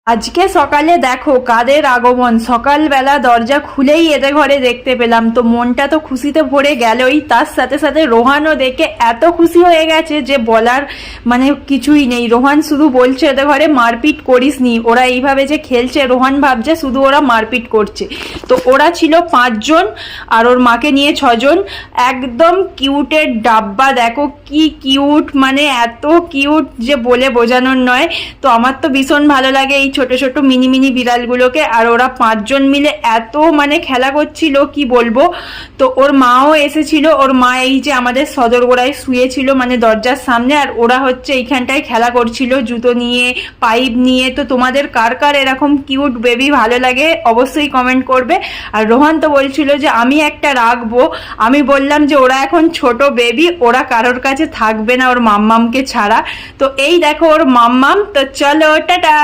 আজকে সকালে দেখো কাদের আগমন। সকালবেলা দরজা খুলেই এদের ঘরে দেখতে পেলাম, তো মনটা তো খুশিতে ভরে গেলই, তার সাথে সাথে রোহানও দেখে এত খুশি হয়ে গেছে যে বলার মানে কিছুই নেই। রোহান শুধু বলছে এদের ঘরে মারপিট করিস নি, ওরা এইভাবে যে খেলছে রোহান ভাবছে শুধু ওরা মারপিট করছে। তো ওরা ছিল 5 জন আর ওর মাকে নিয়ে 6 জন। একদম কিউটের ডাব্বা, দেখো কি কিউট, মানে এত কিউট যে বলে বোঝানোর নয়। তো আমার তো ভীষণ ভালো লাগে এই ছোট ছোট মিনি মিনি বিড়ালগুলোকে। আর ওরা 5 জন মিলে এত মানে খেলা করছিল কি বলবো। তো ওর মাও এসেছিল, ওর মা এই যে আমাদের সদরগোড়ায় শুয়েছিল মানে দরজার সামনে, আর ওরা হচ্ছে এইখানটায় খেলা করছিল জুতো নিয়ে পাইপ নিয়ে। তো তোমাদের কার কার এরকম কিউট বেবি ভালো লাগে অবশ্যই কমেন্ট করবে। আর রোহান তো বলছিল যে আমি একটা রাখবো, আমি বললাম যে ওরা এখন ছোট বেবি, ওরা কারোর কাছে থাকবে না ওর মাম্মামকে ছাড়া। তো এই দেখো ওর মাম্মাম। তো চলো টাটা।